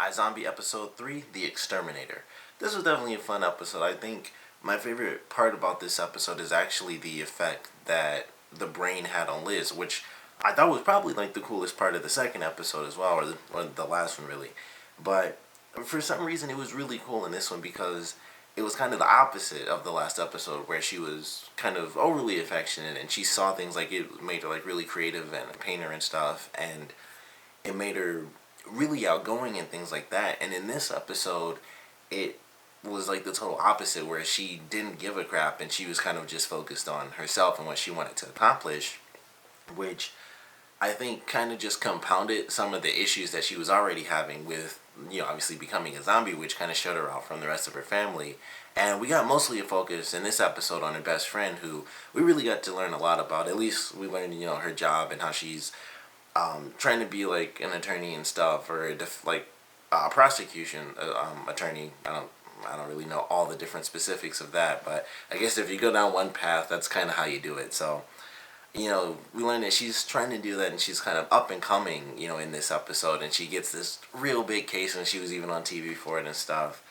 iZombie episode 3, The Exterminator. This was definitely a fun episode. I think my favorite part about this episode is actually the effect that the brain had on Liz, which I thought was probably like the coolest part of the second episode as well, or the last one really. But for some reason it was really cool in this one because it was kind of the opposite of the last episode where she was kind of overly affectionate and she saw things like it made her like really creative and a painter and stuff, and it made her really outgoing and things like that. And in this episode, it was like the total opposite, where she didn't give a crap and she was kind of just focused on herself and what she wanted to accomplish, which I think kind of just compounded some of the issues that she was already having with, obviously becoming a zombie, which kind of shut her out from the rest of her family. And we got mostly a focus in this episode on her best friend, who we really got to learn a lot about. At least we learned, her job and how she's trying to be like an attorney and stuff, or a prosecution attorney. I don't really know all the different specifics of that, but I guess if you go down one path, that's kind of how you do it. So, we learned that she's trying to do that, and she's kind of up and coming, in this episode, and she gets this real big case, and she was even on TV for it and stuff.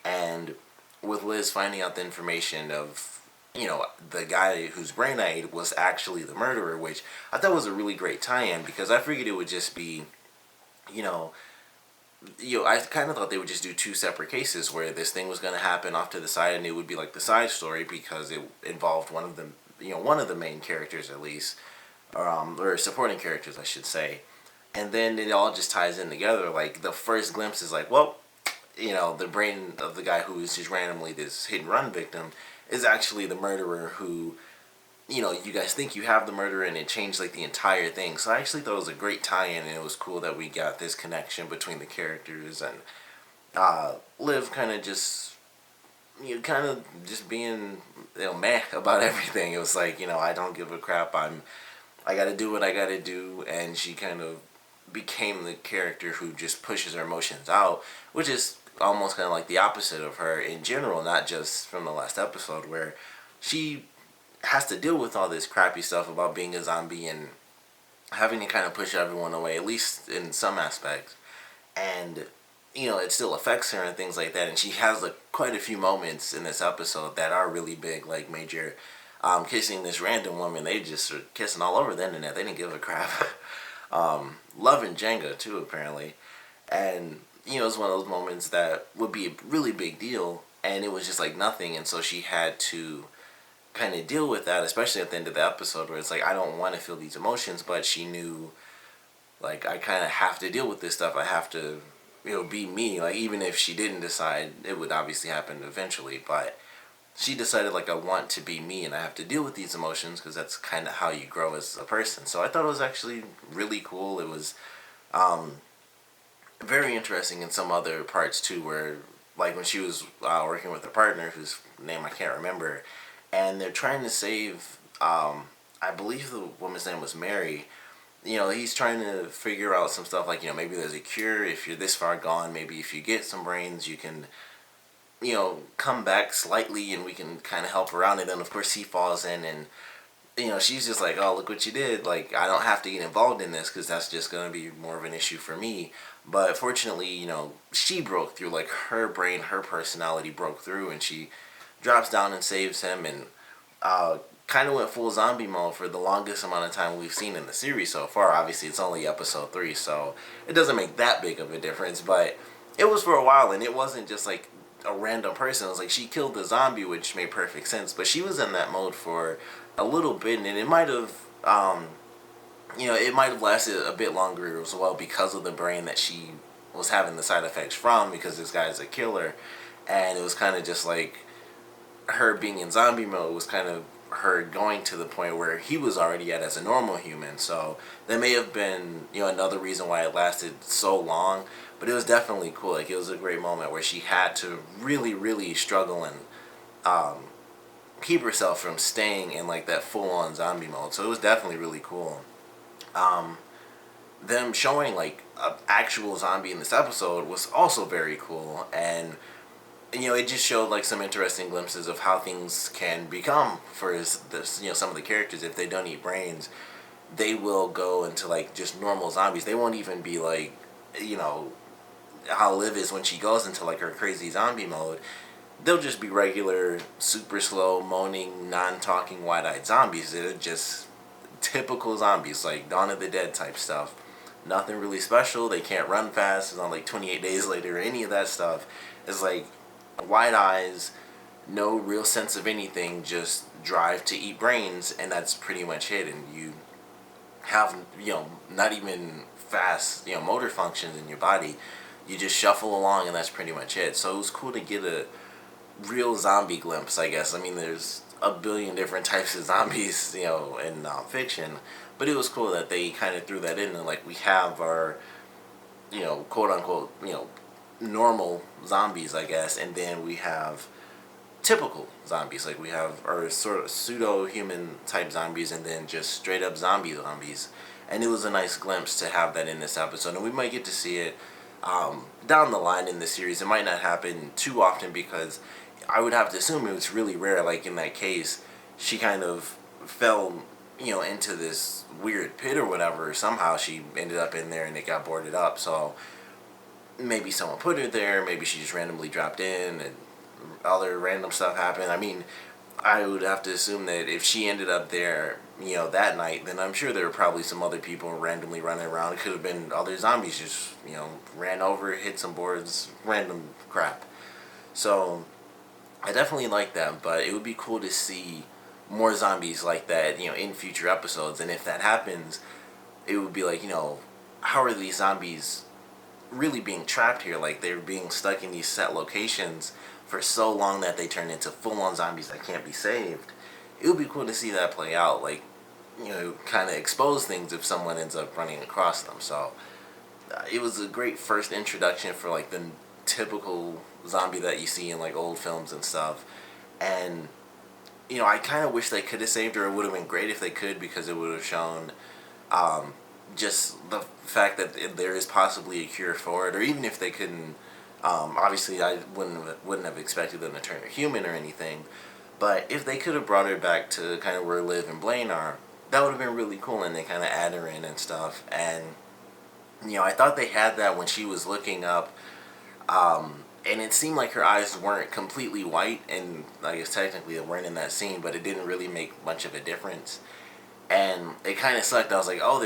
And with Liz finding out the information of, the guy whose brain I ate was actually the murderer, which I thought was a really great tie-in, because I figured it would just be, I kind of thought they would just do two separate cases where this thing was going to happen off to the side, and it would be like the side story because it involved one of the main characters at least, or supporting characters, I should say. And then it all just ties in together. Like the first glimpse is like, well, the brain of the guy who is just randomly this hit and run victim is actually the murderer who, you guys think you have the murderer, and it changed like the entire thing. So I actually thought it was a great tie-in, and it was cool that we got this connection between the characters, and Liv kind of just, being, meh about everything. It was like, I don't give a crap. I gotta do what I gotta do, and she kind of became the character who just pushes her emotions out, which is almost kind of like the opposite of her in general, not just from the last episode, where she has to deal with all this crappy stuff about being a zombie and having to kind of push everyone away, at least in some aspects. And, it still affects her and things like that. And she has like quite a few moments in this episode that are really big, like major kissing this random woman. They just are kissing all over the internet. They didn't give a crap. Loving Jenga too, apparently. And, it's one of those moments that would be a really big deal, and it was just like nothing. And so she had to kind of deal with that, especially at the end of the episode, where it's like, I don't want to feel these emotions, but she knew, like, I kind of have to deal with this stuff. I have to, be me. Like, even if she didn't decide, it would obviously happen eventually, but she decided, like, I want to be me, and I have to deal with these emotions, because that's kind of how you grow as a person. So I thought it was actually really cool. It was very interesting in some other parts too, where like when she was working with a partner whose name I can't remember, and they're trying to save, I believe the woman's name was Mary. He's trying to figure out some stuff like, maybe there's a cure if you're this far gone. Maybe if you get some brains, you can, come back slightly, and we can kind of help around it. And of course he falls in, and she's just like, oh, look what you did. Like, I don't have to get involved in this because that's just going to be more of an issue for me. But fortunately, she broke through. Like, her brain, her personality broke through, and she drops down and saves him, and kind of went full zombie mode for the longest amount of time we've seen in the series so far. Obviously, it's only episode 3, so it doesn't make that big of a difference. But it was for a while, and it wasn't just like a random person. It was like she killed the zombie, which made perfect sense. But she was in that mode for a little bit, and it might have, it might have lasted a bit longer as well because of the brain that she was having the side effects from, because this guy's a killer. And it was kind of just like her being in zombie mode was kind of her going to the point where he was already at as a normal human. So that may have been, another reason why it lasted so long. But it was definitely cool. Like, it was a great moment where she had to really, really struggle and keep herself from staying in like that full-on zombie mode. So it was definitely really cool. Them showing like an actual zombie in this episode was also very cool, and it just showed like some interesting glimpses of how things can become for this, some of the characters. If they don't eat brains, they will go into like just normal zombies. They won't even be like, how Liv is when she goes into like her crazy zombie mode. They'll just be regular, super slow, moaning, non-talking, wide-eyed zombies. They're just typical zombies, like Dawn of the Dead type stuff. Nothing really special. They can't run fast. It's not like 28 Days Later or any of that stuff. It's like wide eyes, no real sense of anything, just drive to eat brains, and that's pretty much it. And you have, not even fast, motor functions in your body. You just shuffle along, and that's pretty much it. So it was cool to get a real zombie glimpse, I guess. I mean, there's a billion different types of zombies, in fiction, but it was cool that they kind of threw that in, and like we have our, quote unquote, normal zombies, I guess, and then we have typical zombies. Like we have our sort of pseudo human type zombies, and then just straight up zombies. And it was a nice glimpse to have that in this episode, and we might get to see it down the line in the series. It might not happen too often because I would have to assume it was really rare. Like in that case, she kind of fell, into this weird pit or whatever. Somehow she ended up in there and it got boarded up. So maybe someone put her there. Maybe she just randomly dropped in and other random stuff happened. I mean, I would have to assume that if she ended up there, that night, then I'm sure there were probably some other people randomly running around. It could have been other zombies just, ran over, hit some boards, random crap. So I definitely like that, but it would be cool to see more zombies like that, in future episodes. And if that happens, it would be like, how are these zombies really being trapped here? Like they're being stuck in these set locations for so long that they turn into full-on zombies that can't be saved. It would be cool to see that play out, like, kind of expose things if someone ends up running across them. So it was a great first introduction for like the typical zombie that you see in like old films and stuff. And I kind of wish they could have saved her. It would have been great if they could, because it would have shown just the fact that there is possibly a cure for it. Or even if they couldn't, obviously I wouldn't have expected them to turn her human or anything, but if they could have brought her back to kind of where Liv and Blaine are, that would have been really cool. And they kind of add her in and stuff. And I thought they had that when she was looking up, and it seemed like her eyes weren't completely white, and I guess technically they weren't in that scene, but it didn't really make much of a difference. And it kind of sucked. I was like, oh,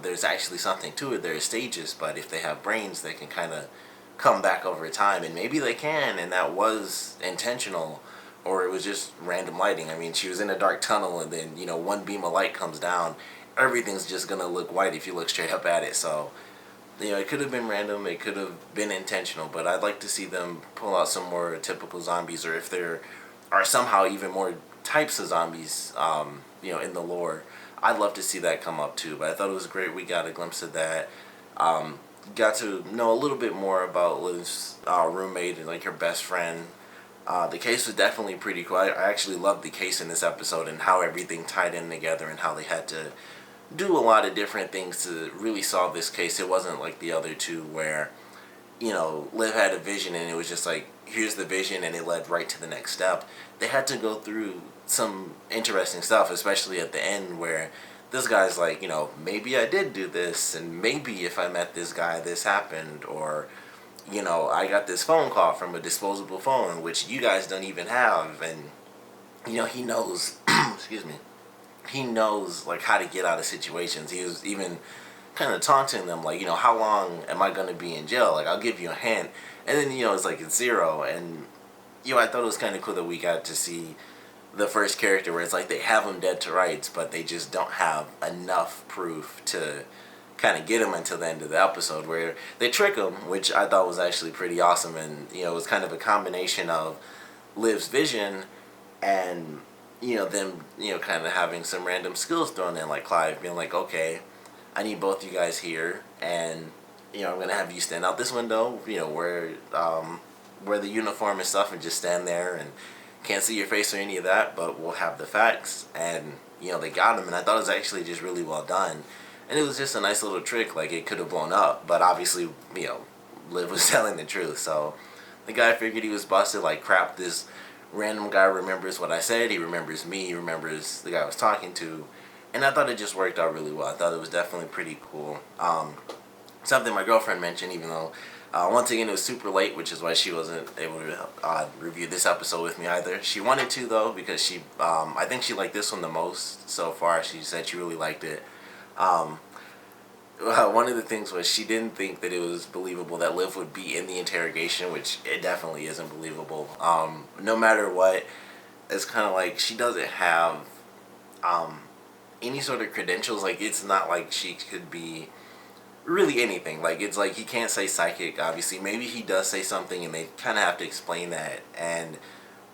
there's actually something to it. There are stages, but if they have brains, they can kind of come back over time, and maybe they can, and that was intentional, or it was just random lighting. I mean, she was in a dark tunnel, and then, one beam of light comes down. Everything's just going to look white if you look straight up at it, so it could have been random, it could have been intentional, but I'd like to see them pull out some more typical zombies, or if there are somehow even more types of zombies, in the lore. I'd love to see that come up too, but I thought it was great we got a glimpse of that. Got to know a little bit more about Liv's roommate and like her best friend. The case was definitely pretty cool. I actually loved the case in this episode and how everything tied in together and how they had to do a lot of different things to really solve this case. It wasn't like the other two where, Liv had a vision and it was just like, here's the vision, and it led right to the next step. They had to go through some interesting stuff, especially at the end where this guy's like, maybe I did do this, and maybe if I met this guy, this happened, or, I got this phone call from a disposable phone, which you guys don't even have, and, he knows, excuse me, he knows like how to get out of situations. He was even kind of taunting them, like, how long am I going to be in jail? Like, I'll give you a hint. And then, it's like it's 0. And, I thought it was kind of cool that we got to see the first character where it's like they have him dead to rights, but they just don't have enough proof to kind of get him until the end of the episode, where they trick him, which I thought was actually pretty awesome. And, it was kind of a combination of Liv's vision and, them, kind of having some random skills thrown in, like Clive being like, okay, I need both you guys here, and, I'm going to have you stand out this window, wear the uniform and stuff, and just stand there, and can't see your face or any of that, but we'll have the facts. And, they got him, and I thought it was actually just really well done. And it was just a nice little trick. Like, it could have blown up, but obviously, Liv was telling the truth, so the guy figured he was busted. Like, crap, this random guy remembers what I said, he remembers me, he remembers the guy I was talking to, and I thought it just worked out really well. I thought it was definitely pretty cool. something my girlfriend mentioned, even though once again it was super late, which is why she wasn't able to review this episode with me either. She wanted to though because I think she liked this one the most so far. She said she really liked it. Um, one of the things was she didn't think that it was believable that Liv would be in the interrogation, which it definitely isn't believable. No matter what, it's kind of like she doesn't have um, any sort of credentials. Like it's not like she could be really anything. Like it's like he can't say psychic. Obviously, maybe he does say something, and they kind of have to explain that. And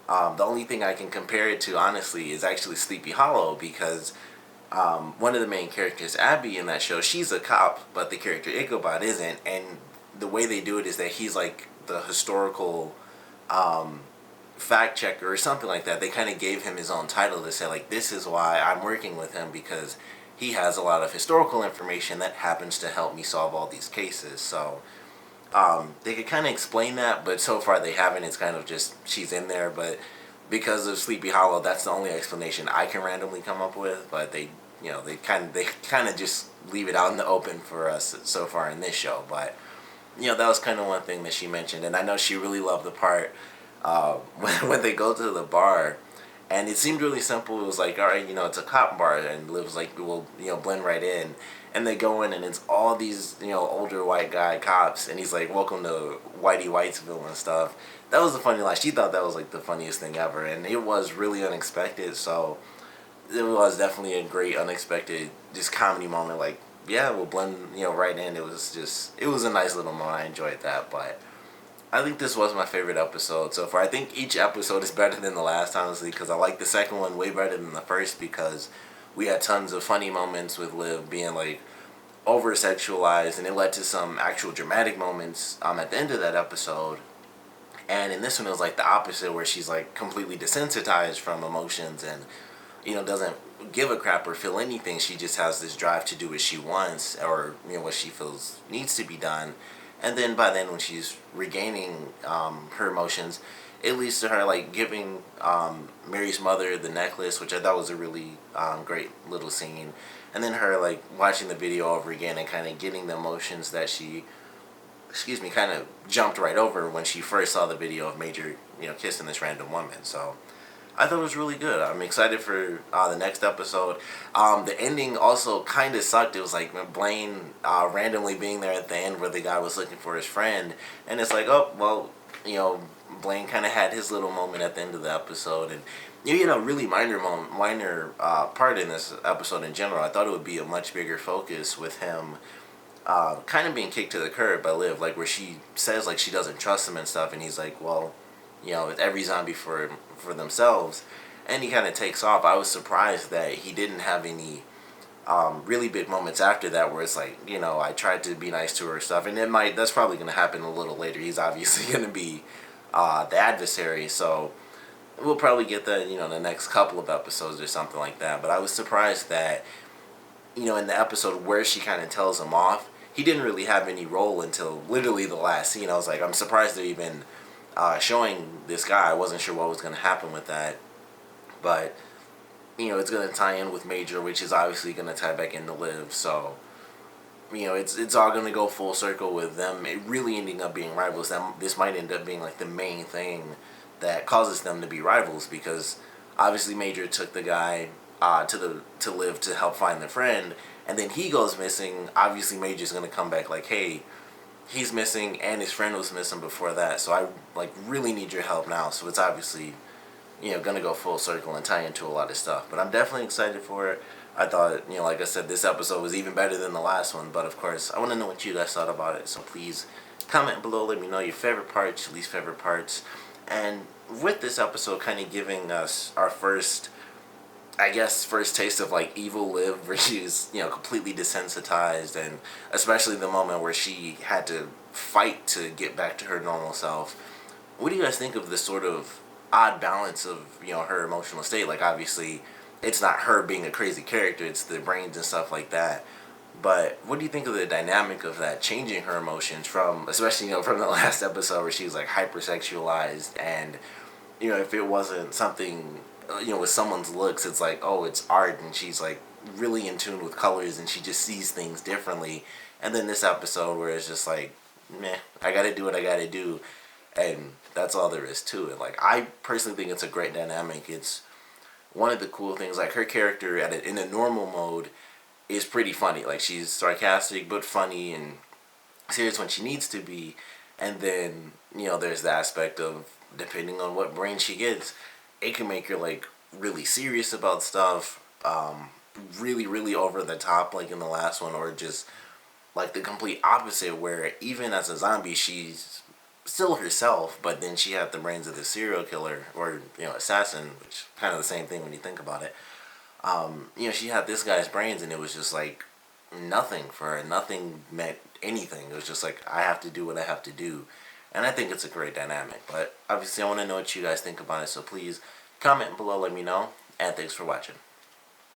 the only thing I can compare it to, honestly, is actually Sleepy Hollow because one of the main characters, Abby, in that show, she's a cop, but the character Ichabod isn't. And the way they do it is that he's like the historical um, fact checker or something like that. They kind of gave him his own title to say like, this is why I'm working with him, because he has a lot of historical information that happens to help me solve all these cases. So they could kind of explain that, but so far they haven't. It's kind of just she's in there, but because of Sleepy Hollow, that's the only explanation I can randomly come up with. But they kind of just leave it out in the open for us so far in this show. But that was kind of one thing that she mentioned, and I know she really loved the part when they go to the bar. And it seemed really simple. It was like, all right, it's a cop bar, and Liv was like, we'll, blend right in. And they go in, and it's all these, older white guy cops, and he's like, welcome to Whitey Whitesville and stuff. That was a funny line. She thought that was like the funniest thing ever, and it was really unexpected. So it was definitely a great unexpected just comedy moment. Like, yeah, we'll blend, right in. It was a nice little moment. I enjoyed that, but I think this was my favorite episode so far. I think each episode is better than the last, honestly, because I like the second one way better than the first because we had tons of funny moments with Liv being like over sexualized, and it led to some actual dramatic moments at the end of that episode. And in this one, it was like the opposite, where she's like completely desensitized from emotions and doesn't give a crap or feel anything. She just has this drive to do what she wants or what she feels needs to be done. And then by then, when she's regaining her emotions, it leads to her like giving Mary's mother the necklace, which I thought was a really great little scene. And then her like watching the video over again and kind of getting the emotions that she, kind of jumped right over when she first saw the video of Major, kissing this random woman. So I thought it was really good. I'm excited for the next episode. The ending also kind of sucked. It was like Blaine randomly being there at the end where the guy was looking for his friend. And it's like, oh, well, Blaine kind of had his little moment at the end of the episode. And, really minor part in this episode in general. I thought it would be a much bigger focus with him kind of being kicked to the curb by Liv. Like, where she says, like, she doesn't trust him and stuff. And he's like, well, it's every zombie for themselves, and he kind of takes off. I was surprised that he didn't have any really big moments after that where it's like, I tried to be nice to her or stuff, and that's probably going to happen a little later. He's obviously going to be the adversary, so we'll probably get that, in the next couple of episodes or something like that. But I was surprised that, in the episode where she kind of tells him off, he didn't really have any role until literally the last scene. I was like, I'm surprised they're even showing this guy. I wasn't sure what was going to happen with that, but it's going to tie in with Major, which is obviously going to tie back into Liv. So it's all going to go full circle with them. It really ending up being rivals. This might end up being like the main thing that causes them to be rivals, because obviously Major took the guy to Liv to help find the friend, and then he goes missing. Obviously Major's going to come back like, hey, he's missing and his friend was missing before that, so I like really need your help now. So it's obviously gonna go full circle and tie into a lot of stuff. But I'm definitely excited for it. I thought, like I said, this episode was even better than the last one. But of course, I want to know what you guys thought about it, so please comment below. Let me know your favorite parts, your least favorite parts. And with this episode kind of giving us our first taste of like evil Liv, where she's completely desensitized, and especially the moment where she had to fight to get back to her normal self. What do you guys think of this sort of odd balance of her emotional state? Like, obviously it's not her being a crazy character, it's the brains and stuff like that. But what do you think of the dynamic of that changing her emotions from, especially from the last episode where she was like hypersexualized, and if it wasn't something with someone's looks, it's like, oh, it's art, and she's like really in tune with colors, and she just sees things differently. And then this episode where it's just like, meh, I gotta do what I gotta do, and that's all there is to it. Like, I personally think it's a great dynamic. It's one of the cool things. Like, her character in a normal mode is pretty funny. Like, she's sarcastic but funny and serious when she needs to be. And then, there's the aspect of, depending on what brain she gets, it can make her like really serious about stuff, really, really over the top, like in the last one, or just like the complete opposite, where even as a zombie, she's still herself, but then she had the brains of the serial killer or assassin, which kind of the same thing when you think about it. She had this guy's brains, and it was just like nothing for her. Nothing meant anything. It was just like, I have to do what I have to do. And I think it's a great dynamic. But obviously, I want to know what you guys think about it. So please comment below, let me know. And thanks for watching.